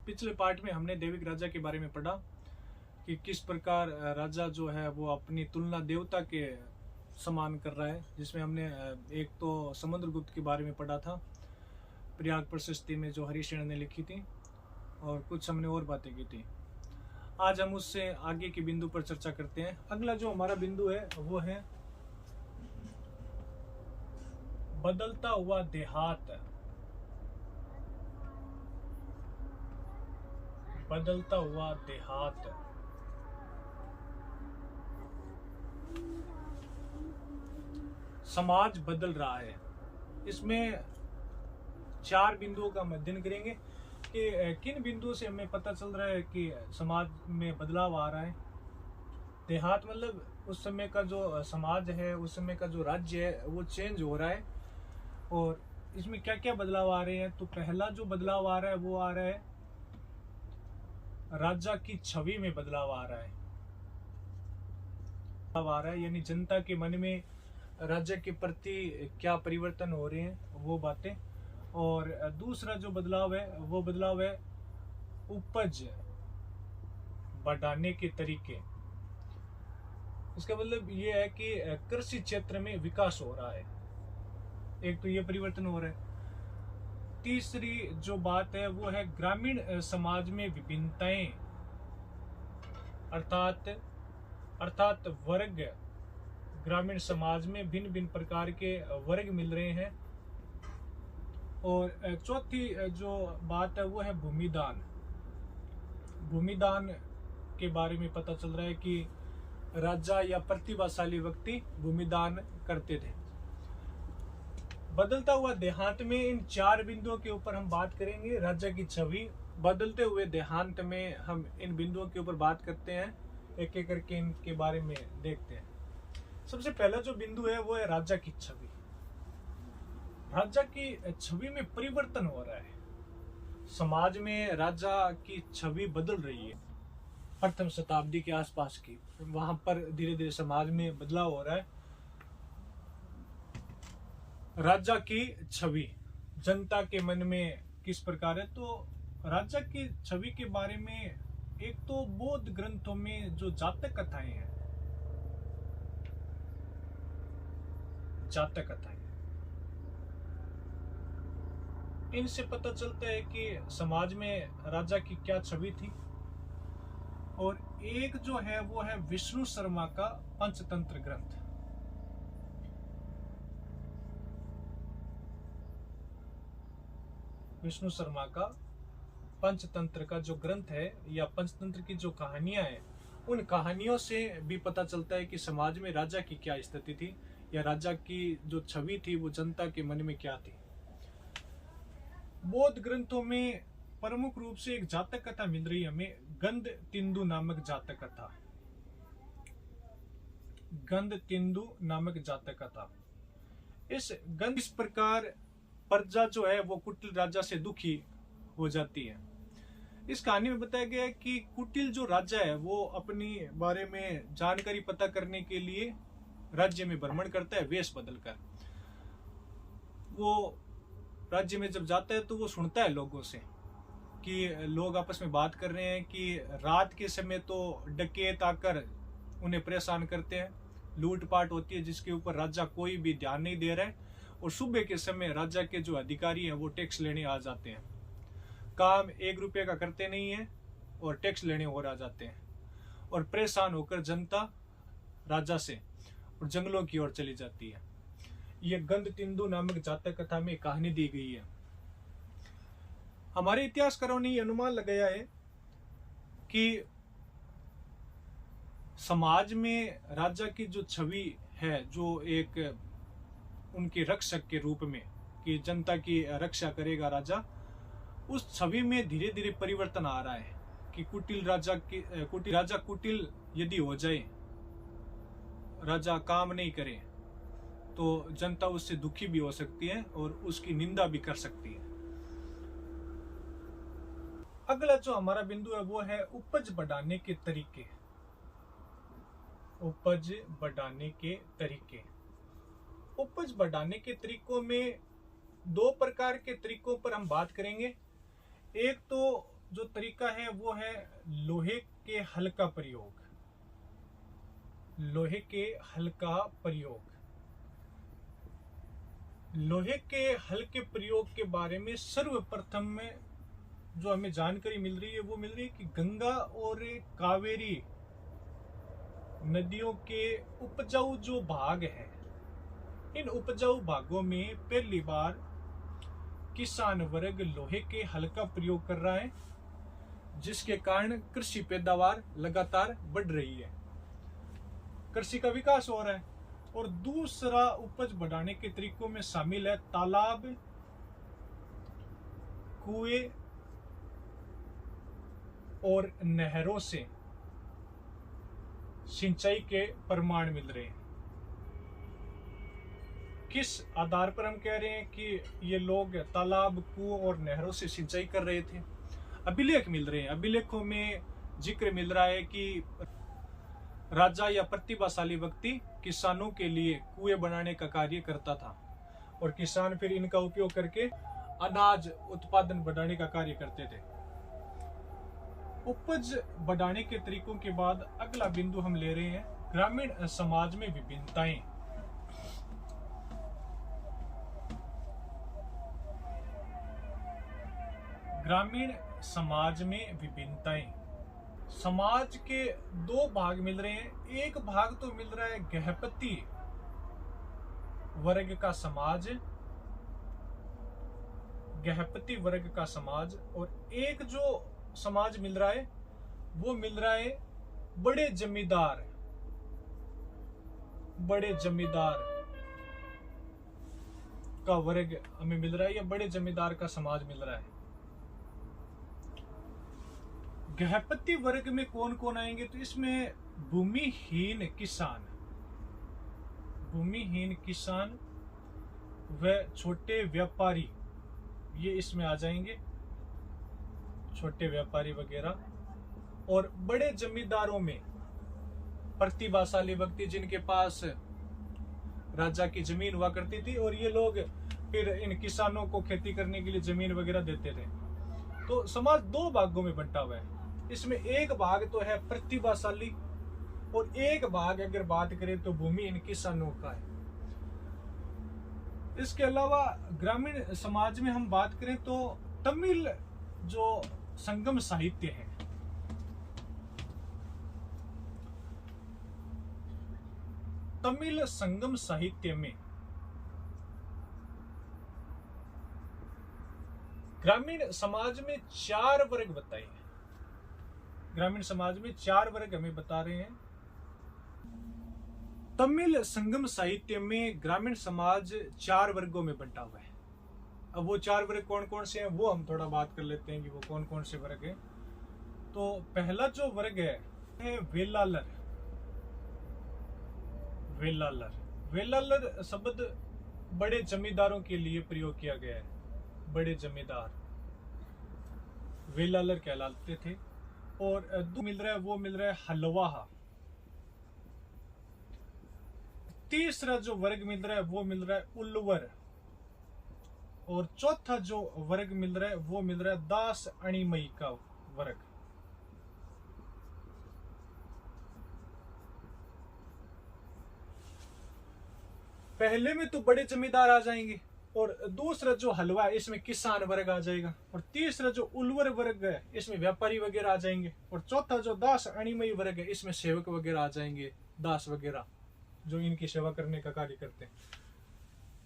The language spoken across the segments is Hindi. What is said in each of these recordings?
पिछले पार्ट में हमने दैविक राजा के बारे में पढ़ा कि किस प्रकार राजा जो है वो अपनी तुलना देवता के समान कर रहा है, जिसमें हमने एक तो समुद्रगुप्त के बारे में पढ़ा था, प्रयाग प्रशस्ति में जो हरिशरण ने लिखी थी, और कुछ हमने और बातें की थी। आज हम उससे आगे के बिंदु पर चर्चा करते हैं। अगला जो हमारा बिंदु है वो है बदलता हुआ देहात। बदलता हुआ देहात। समाज बदल रहा है। इसमें 4 बिंदुओं का हम अध्ययन करेंगे कि किन बिंदुओं से हमें पता चल रहा है कि समाज में बदलाव आ रहा है। देहात मतलब उस समय का जो समाज है, उस समय का जो राज्य है वो चेंज हो रहा है, और इसमें क्या क्या बदलाव आ रहे हैं। तो पहला जो बदलाव आ रहा है वो आ रहा है राजा की छवि में बदलाव आ रहा है, यानी जनता के मन में राज्य के प्रति क्या परिवर्तन हो रहे हैं वो बातें। और दूसरा जो बदलाव है वो बदलाव है उपज बढ़ाने के तरीके। इसका मतलब ये है कि कृषि क्षेत्र में विकास हो रहा है, एक तो ये परिवर्तन हो रहा है। तीसरी जो बात है वो है ग्रामीण समाज में विभिन्नताएं, अर्थात वर्ग। ग्रामीण समाज में भिन्न भिन्न प्रकार के वर्ग मिल रहे हैं। और चौथी जो बात है वो है भूमिदान। भूमिदान के बारे में पता चल रहा है कि राजा या प्रतिभाशाली व्यक्ति भूमिदान करते थे। बदलता हुआ देहांत में इन 4 बिंदुओं के ऊपर हम बात करेंगे। राजा की छवि, बदलते हुए देहांत में हम इन बिंदुओं के ऊपर बात करते हैं, एक एक करके इनके बारे में देखते हैं। सबसे पहला जो बिंदु है वो है राजा की छवि। राजा की छवि में परिवर्तन हो रहा है। समाज में राजा की छवि बदल रही है। प्रथम शताब्दी के आसपास की, वहां पर धीरे धीरे समाज में बदलाव हो रहा है। राजा की छवि जनता के मन में किस प्रकार है, तो राजा की छवि के बारे में एक तो बौद्ध ग्रंथों में जो जातक कथाएं हैं, जातक कथाएं, इनसे पता चलता है कि समाज में राजा की क्या छवि थी। और एक जो है वो है विष्णु शर्मा का पंचतंत्र ग्रंथ। विष्णु शर्मा का पंचतंत्र का जो ग्रंथ है, या पंचतंत्र की जो कहानियां हैं, उन कहानियों से भी पता चलता है कि समाज में राजा की क्या स्थिति थी, या राजा की जो छवि थी वो जनता के मन में क्या थी। बौद्ध ग्रंथों में प्रमुख रूप से एक जातक कथा मिल रही है हमें, गंध तिंदु नामक जातक कथा। गंध तिंदु नामक जातक कथा। इस प्रकार प्रजा जो है वो कुटिल राजा से दुखी हो जाती है। इस कहानी में बताया गया है कि कुटिल जो राजा है वो अपनी बारे में जानकारी पता करने के लिए राज्य में भ्रमण करता है, वेश बदलकर। वो राज्य में जब जाता है तो वो सुनता है लोगों से कि लोग आपस में बात कर रहे हैं कि रात के समय तो डकैत आकर उन्हें परेशान करते हैं, लूटपाट होती है जिसके ऊपर राजा कोई भी ध्यान नहीं दे रहा है, और सुबह के समय राजा के जो अधिकारी हैं वो टैक्स लेने आ जाते हैं। काम 1 रुपये का करते नहीं है और टैक्स लेने और आ जाते हैं, और परेशान होकर जनता राजा से और जंगलों की ओर चली जाती है। यह गंध तिंदु नामक जातक कथा में कहानी दी गई है। हमारे इतिहासकारों ने यह अनुमान लगाया है कि समाज में राजा की जो छवि है, जो एक उनके रक्षक के रूप में, कि जनता की रक्षा करेगा राजा, उस छवि में धीरे धीरे परिवर्तन आ रहा है कि कुटिल यदि हो जाए, राजा काम नहीं करे, तो जनता उससे दुखी भी हो सकती है और उसकी निंदा भी कर सकती है। अगला जो हमारा बिंदु है वो है उपज बढ़ाने के तरीके। उपज बढ़ाने के तरीके। उपज बढ़ाने के तरीकों में 2 प्रकार के तरीकों पर हम बात करेंगे। एक तो जो तरीका है वो है लोहे के हल का प्रयोग। लोहे के हल का प्रयोग। लोहे के हल के प्रयोग के बारे में सर्वप्रथम में जो हमें जानकारी मिल रही है वो मिल रही है कि गंगा और कावेरी नदियों के उपजाऊ जो भाग हैं, इन उपजाऊ भागों में पहली बार किसान वर्ग लोहे के हल का प्रयोग कर रहा है, जिसके कारण कृषि पैदावार लगातार बढ़ रही है, कृषि का विकास हो रहा है। और दूसरा उपज बढ़ाने के तरीकों में शामिल है तालाब, कुएं और नहरों से सिंचाई के प्रमाण मिल रहे हैं। किस आधार पर हम कह रहे हैं कि ये लोग तालाब, कुओं और नहरों से सिंचाई कर रहे थे? अभिलेख मिल रहे हैं। अभिलेखों में जिक्र मिल रहा है कि राजा या प्रतिभाशाली व्यक्ति किसानों के लिए कुएं बनाने का कार्य करता था और किसान फिर इनका उपयोग करके अनाज उत्पादन बढ़ाने का कार्य करते थे। उपज बढ़ाने के तरीकों के बाद अगला बिंदु हम ले रहे हैं ग्रामीण समाज में विभिन्नताएं। ग्रामीण समाज में विभिन्नताएं। समाज के दो भाग मिल रहे हैं। एक भाग तो मिल रहा है गृहपति वर्ग का समाज, गृहपति वर्ग का समाज, और एक जो समाज मिल रहा है वो मिल रहा है बड़े जमींदार, बड़े जमींदार का वर्ग हमें मिल रहा है, या बड़े जमींदार का समाज मिल रहा है। गृहपति वर्ग में कौन कौन आएंगे? तो इसमें भूमिहीन किसान, भूमिहीन किसान व छोटे व्यापारी, ये इसमें आ जाएंगे, छोटे व्यापारी वगैरह। और बड़े जमींदारों में प्रतिभाशाली व्यक्ति जिनके पास राजा की जमीन हुआ करती थी और ये लोग फिर इन किसानों को खेती करने के लिए जमीन वगैरह देते थे। तो समाज दो भागों में बंटा हुआ है। इसमें एक भाग तो है प्रतिभाशाली और एक भाग अगर बात करें तो भूमिहीन किसानों का है। इसके अलावा ग्रामीण समाज में हम बात करें तो तमिल जो संगम साहित्य है, तमिल संगम साहित्य में ग्रामीण समाज में 4 वर्ग बताए हैं। ग्रामीण समाज में 4 वर्ग हमें बता रहे हैं। तमिल संगम साहित्य में ग्रामीण समाज 4 वर्गों में बंटा हुआ है। अब वो 4 वर्ग कौन कौन से हैं वो हम थोड़ा बात कर लेते हैं कि वो कौन कौन से वर्ग हैं। तो पहला जो वर्ग है वेलालर। वेलालर, वेलालर शब्द बड़े जमींदारों के लिए प्रयोग किया गया है। बड़े जमींदार वेलालर कहलाते थे। और दो मिल रहा है वो मिल रहा है हलवाहा। तीसरा जो वर्ग मिल रहा है वो मिल रहा है उल्वर। और चौथा जो वर्ग मिल रहा है वो मिल रहा है दास अणिमयी का वर्ग। पहले में तो बड़े जमींदार आ जाएंगे और दूसरा जो हलवा है इसमें किसान वर्ग आ जाएगा और तीसरा जो उल्वर वर्ग है इसमें व्यापारी वगैरह आ जाएंगे और चौथा जो दास अणिमयी वर्ग है इसमें सेवक वगैरह आ जाएंगे, दास वगैरह जो इनकी सेवा करने का कार्य करते हैं।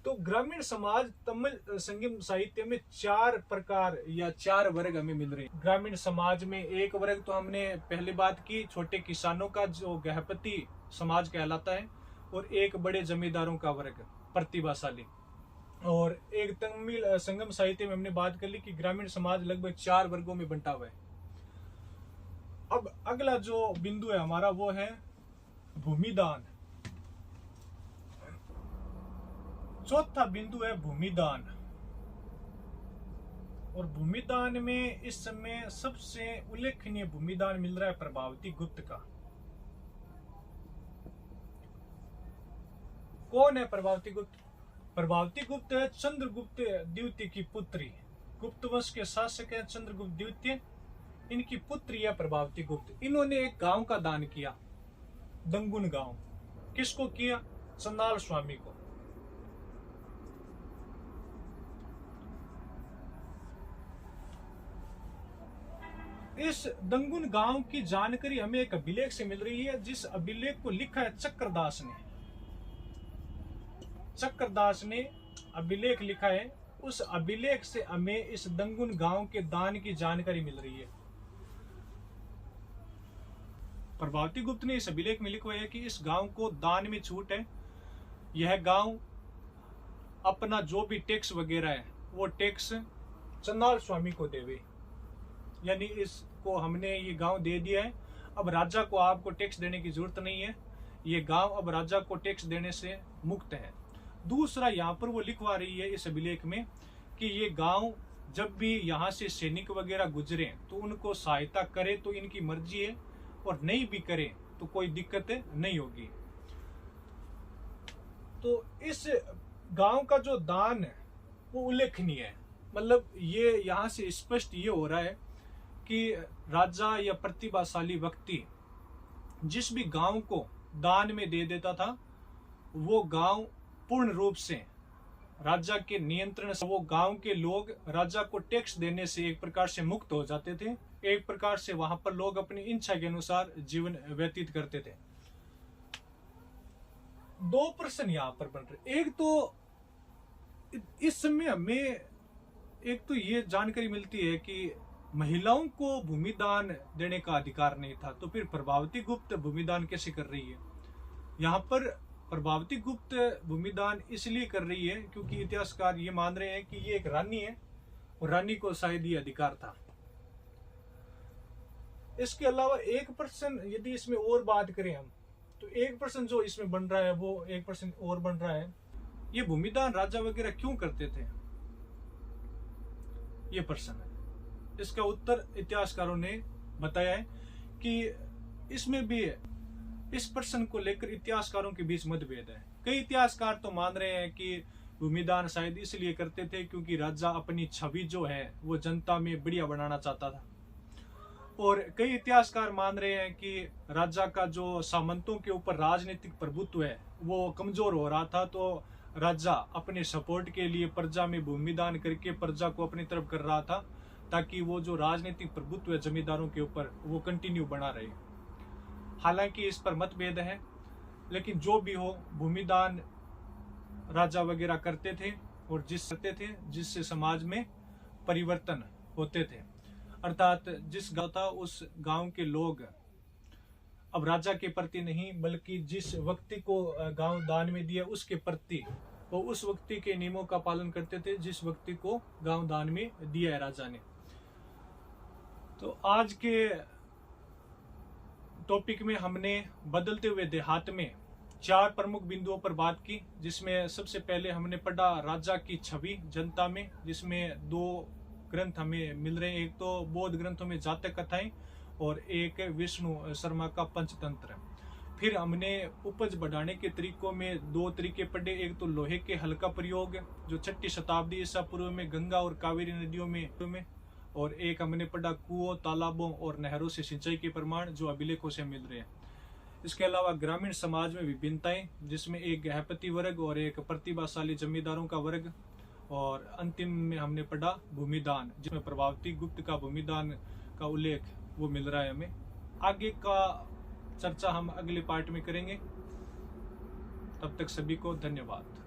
तो ग्रामीण समाज तमिल संगम साहित्य में 4 प्रकार या 4 वर्ग हमें मिल रहे हैं। ग्रामीण समाज में एक वर्ग तो हमने पहले बात की, छोटे किसानों का जो गृहपति समाज कहलाता है, और एक बड़े जमींदारों का वर्ग प्रतिभाशाली। और एक तमिल संगम साहित्य में हमने बात कर ली कि ग्रामीण समाज लगभग 4 वर्गों में बंटा हुआ है। अब अगला जो बिंदु है हमारा वो है भूमिदान। चौथा बिंदु है भूमिदान। और भूमिदान में इस समय सबसे उल्लेखनीय भूमिदान मिल रहा है प्रभावती गुप्त का। कौन है प्रभावती गुप्त? प्रभावती गुप्त है चंद्रगुप्त द्वितीय की पुत्री। गुप्त वंश के शासक है चंद्रगुप्त द्वितीय। इनकी पुत्री है प्रभावती गुप्त, इन्होंने एक गांव का दान किया, दंगुन गांव। किसको किया? चंदाल स्वामी को। इस दंगुन गांव की जानकारी हमें एक अभिलेख से मिल रही है, जिस अभिलेख को लिखा है चक्रदास ने। चक्रदास ने अभिलेख लिखा है, उस अभिलेख से हमें इस दंगुन गांव के दान की जानकारी मिल रही है। प्रभावती गुप्त ने इस अभिलेख में लिखा है कि इस गांव को दान में छूट है। यह गांव अपना जो भी टैक्स वगैरह है वो टैक्स चंदाल स्वामी को देवे, यानी इसको हमने ये गांव दे दिया है, अब राजा को आपको टैक्स देने की जरूरत नहीं है, ये गांव अब राजा को टैक्स देने से मुक्त है। दूसरा, यहाँ पर वो लिखवा रही है इस अभिलेख में कि ये गांव जब भी यहाँ से सैनिक वगैरह गुजरे तो उनको सहायता करे तो इनकी मर्जी है, और नहीं भी करे तो कोई दिक्कत नहीं होगी। तो इस गांव का जो दान है वो उल्लेखनीय है। मतलब ये यहाँ से स्पष्ट ये हो रहा है कि राजा या प्रतिभाशाली व्यक्ति जिस भी गांव को दान में दे देता था, वो गांव पूर्ण रूप से राजा के नियंत्रण से, वो गांव के लोग राजा को टैक्स देने से एक प्रकार से मुक्त हो जाते थे। एक प्रकार से वहां पर लोग अपनी इच्छा के अनुसार जीवन व्यतीत करते थे। दो प्रश्न यहाँ पर बन रहे। एक तो इस समय हमें एक तो ये जानकारी मिलती है कि महिलाओं को भूमिदान देने का अधिकार नहीं था, तो फिर प्रभावती गुप्त भूमिदान कैसे कर रही है? यहाँ पर प्रभावती गुप्त भूमिदान इसलिए कर रही है क्योंकि इतिहासकार ये मान रहे हैं कि ये एक रानी है और रानी को शायद ये अधिकार था। इसके अलावा एक प्रश्न यदि इसमें और बात करें हम, तो एक प्रश्न जो इसमें बन रहा है वो एक प्रश्न और बन रहा है, ये भूमिदान राजा वगैरह क्यों करते थे? ये प्रश्न है। इसका उत्तर इतिहासकारों ने बताया है कि इसमें भी इस प्रश्न को लेकर इतिहासकारों के बीच मतभेद है। कई इतिहासकार तो मान रहे हैं कि भूमिदान शायद इसलिए करते थे क्योंकि राजा अपनी छवि जो है वो जनता में बढ़िया बनाना चाहता था, और कई इतिहासकार मान रहे हैं कि राजा का जो सामंतों के ऊपर राजनीतिक प्रभुत्व है वो कमजोर हो रहा था, तो राजा अपने सपोर्ट के लिए प्रजा में भूमिदान करके प्रजा को अपनी तरफ कर रहा था, ताकि वो जो राजनीतिक प्रभुत्व है जमींदारों के ऊपर वो कंटिन्यू बना रहे। हालांकि इस पर मतभेद है, लेकिन जो भी हो, भूमिदान राजा वगैरह करते थे और जिससे समाज में परिवर्तन होते थे। अर्थात जिस गांव था उस गांव के लोग अब राजा के प्रति नहीं, बल्कि जिस व्यक्ति को गांव दान में दिया उसके प्रति, वो उस व्यक्ति के नियमों का पालन करते थे जिस व्यक्ति को गांव दान में दिया है राजा ने। तो आज के टॉपिक में हमने बदलते हुए देहात में 4 प्रमुख बिंदुओं पर बात की, जिसमें सबसे पहले हमने पढ़ा राजा की छवि जनता में, जिसमें 2 ग्रंथ हमें मिल रहे हैं। एक तो बौद्ध ग्रंथों में जातक कथाएं और एक विष्णु शर्मा का पंचतंत्र। फिर हमने उपज बढ़ाने के तरीकों में 2 तरीके पढ़े। एक तो लोहे के हल का प्रयोग जो 6ठी शताब्दी ईसा पूर्व में गंगा और कावेरी नदियों में, और एक हमने पढ़ा कुओं, तालाबों और नहरों से सिंचाई के प्रमाण जो अभिलेखों से मिल रहे हैं। इसके अलावा ग्रामीण समाज में विभिन्नताएं, जिसमें एक गृहपति वर्ग और एक प्रतिभाशाली जमींदारों का वर्ग, और अंतिम में हमने पढ़ा भूमिदान, जिसमें प्रभावती गुप्त का भूमिदान का उल्लेख वो मिल रहा है हमें। आगे का चर्चा हम अगले पार्ट में करेंगे। तब तक सभी को धन्यवाद।